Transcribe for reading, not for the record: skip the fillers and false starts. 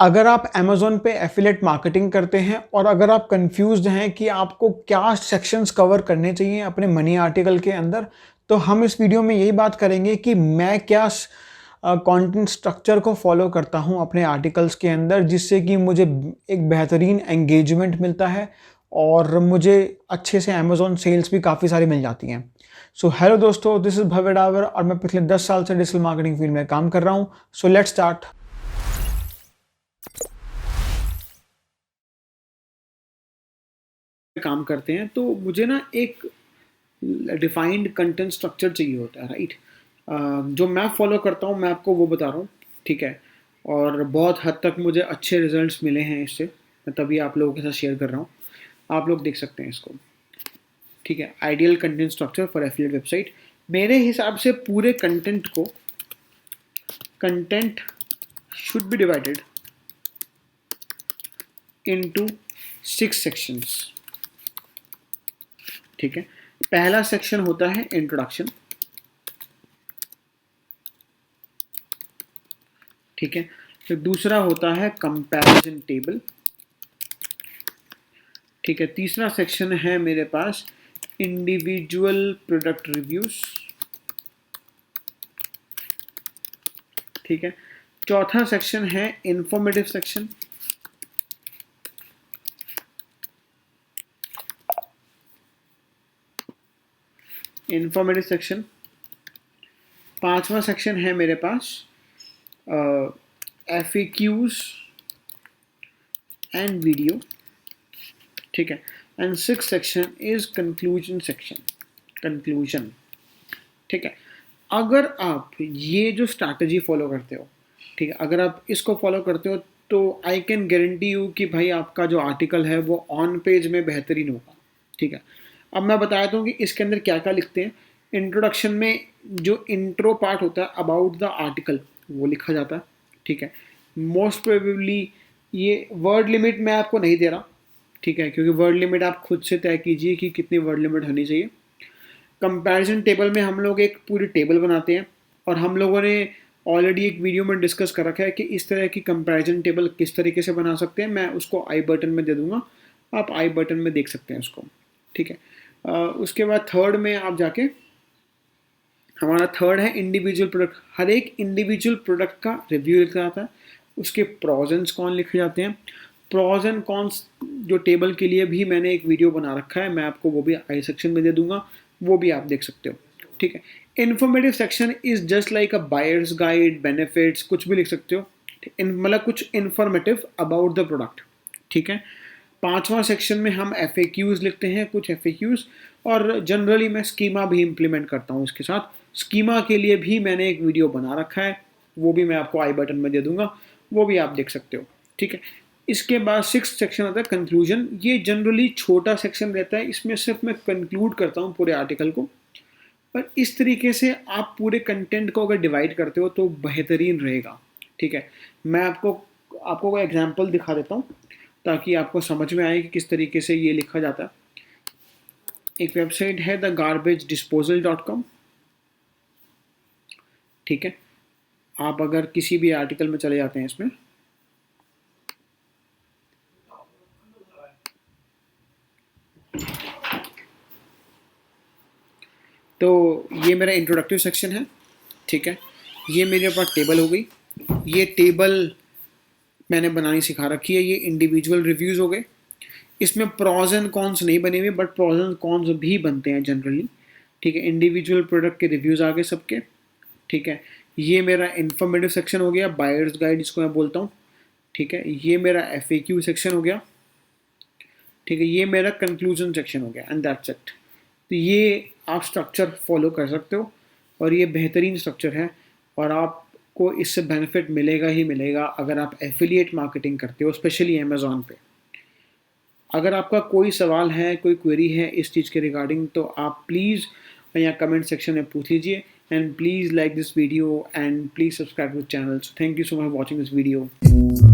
अगर आप अमेज़न पे एफिलिएट मार्केटिंग करते हैं और अगर आप कंफ्यूज्ड हैं कि आपको क्या सेक्शंस कवर करने चाहिए अपने मनी आर्टिकल के अंदर, तो हम इस वीडियो में यही बात करेंगे कि मैं क्या कंटेंट स्ट्रक्चर को फॉलो करता हूं अपने आर्टिकल्स के अंदर, जिससे कि मुझे एक बेहतरीन एंगेजमेंट मिलता है और मुझे अच्छे से अमेज़न सेल्स भी काफ़ी सारी मिल जाती हैं। सो हेलो दोस्तों, दिस इज़ भव्य डावर और मैं पिछले 10 साल से डिजिटल मार्केटिंग फील्ड में काम कर रहा हूँ। So let's start. काम करते हैं तो मुझे ना एक डिफाइंड कंटेंट स्ट्रक्चर चाहिए होता है, राइट। जो मैं फॉलो करता हूँ मैं आपको वो बता रहा हूँ, ठीक है। और बहुत हद तक मुझे अच्छे रिजल्ट्स मिले हैं इससे, मैं तभी आप लोगों के साथ शेयर कर रहा हूँ। आप लोग देख सकते हैं इसको, ठीक है। Ideal content structure for affiliate website. मेरे हिसाब से पूरे कंटेंट को, content should be divided into 6 sections, ठीक है। पहला सेक्शन होता है इंट्रोडक्शन, ठीक है। फिर दूसरा होता है कंपैरिजन टेबल, ठीक है। तीसरा सेक्शन है मेरे पास इंडिविजुअल प्रोडक्ट रिव्यूज, ठीक है। चौथा सेक्शन है इंफॉर्मेटिव सेक्शन, इंफॉर्मेटिव सेक्शन। पांचवा सेक्शन है मेरे पास FAQs एंड वीडियो, ठीक है। And six section is conclusion section, conclusion, ठीक है। अगर आप ये जो स्ट्रैटेजी फॉलो करते हो, ठीक है, अगर आप इसको फॉलो करते हो तो आई कैन गारंटी यू कि भाई आपका जो आर्टिकल है वो ऑन पेज में बेहतरीन होगा, ठीक है। अब मैं बताता हूँ कि इसके अंदर क्या क्या लिखते हैं। इंट्रोडक्शन में जो इंट्रो पार्ट होता है अबाउट द आर्टिकल वो लिखा जाता है, ठीक है। मोस्ट प्रोबेबली ये वर्ड लिमिट मैं आपको नहीं दे रहा, ठीक है, क्योंकि वर्ड लिमिट आप खुद से तय कीजिए कि कितनी वर्ड लिमिट होनी चाहिए। कंपैरिजन टेबल में हम लोग एक पूरी टेबल बनाते हैं और हम लोगों ने ऑलरेडी एक वीडियो में डिस्कस कर रखा है कि इस तरह की कंपैरिजन टेबल किस तरीके से बना सकते हैं। मैं उसको आई बटन में दे दूंगा, आप आई बटन में देख सकते हैं उसको, ठीक है। उसके बाद थर्ड में आप जाके, हमारा थर्ड है इंडिविजुअल प्रोडक्ट। हर एक इंडिविजुअल प्रोडक्ट का रिव्यू लिखा जाता है, उसके प्रॉज एंड कॉन्स लिखे जाते हैं। प्रॉज एंड कॉन्स जो टेबल के लिए भी मैंने एक वीडियो बना रखा है, मैं आपको वो भी आई सेक्शन में दे दूंगा, वो भी आप देख सकते हो, ठीक है। Informative section is just like a buyers guide, benefits, कुछ भी लिख सकते हो, मतलब कुछ इन्फॉर्मेटिव अबाउट द प्रोडक्ट, ठीक है। पांचवा सेक्शन में हम FAQs लिखते हैं, कुछ FAQs, और जनरली मैं स्कीमा भी इम्प्लीमेंट करता हूँ इसके साथ। स्कीमा के लिए भी मैंने एक वीडियो बना रखा है, वो भी मैं आपको आई बटन में दे दूंगा, वो भी आप देख सकते हो, ठीक है। इसके बाद सिक्स्थ सेक्शन आता है कंक्लूजन। ये जनरली छोटा सेक्शन रहता है, इसमें सिर्फ मैं कंक्लूड करता हूँ पूरे आर्टिकल को। पर इस तरीके से आप पूरे कंटेंट को अगर डिवाइड करते हो तो बेहतरीन रहेगा, ठीक है। मैं आपको कोई एग्जांपल दिखा देता हूँ ताकि आपको समझ में आए कि किस तरीके से ये लिखा जाता है। एक वेबसाइट है thegarbageDisposal.com, ठीक है। आप अगर किसी भी आर्टिकल में चले जाते हैं इसमें, तो ये मेरा इंट्रोडक्टिव सेक्शन है, ठीक है। ये मेरे पास टेबल हो गई, ये टेबल मैंने बनानी सिखा रखी है। ये इंडिविजुअल रिव्यूज हो गए, इसमें प्रॉज एंड कॉन्स नहीं बने हुए, बट प्रॉज एंड कॉन्स भी बनते हैं जनरली, ठीक है। इंडिविजुअल प्रोडक्ट के रिव्यूज आ गए सबके, ठीक है। ये मेरा इन्फॉर्मेटिव सेक्शन हो गया, बायर्स गाइड जिसको मैं बोलता हूँ, ठीक है। ये मेरा FAQ सेक्शन हो गया, ठीक है। ये मेरा कंक्लूजन सेक्शन हो गया, एंड दैट्स इट। तो ये आप स्ट्रक्चर फॉलो कर सकते हो और ये बेहतरीन स्ट्रक्चर है और आपको इससे बेनिफिट मिलेगा ही मिलेगा अगर आप एफिलिएट मार्केटिंग करते हो, स्पेशली अमेज़ॉन पे। अगर आपका कोई सवाल है, कोई क्वेरी है इस चीज़ के रिगार्डिंग, तो आप प्लीज़ यहाँ कमेंट सेक्शन में पूछ लीजिए, and please like this video and please subscribe to the channel. So thank you so much for watching this video.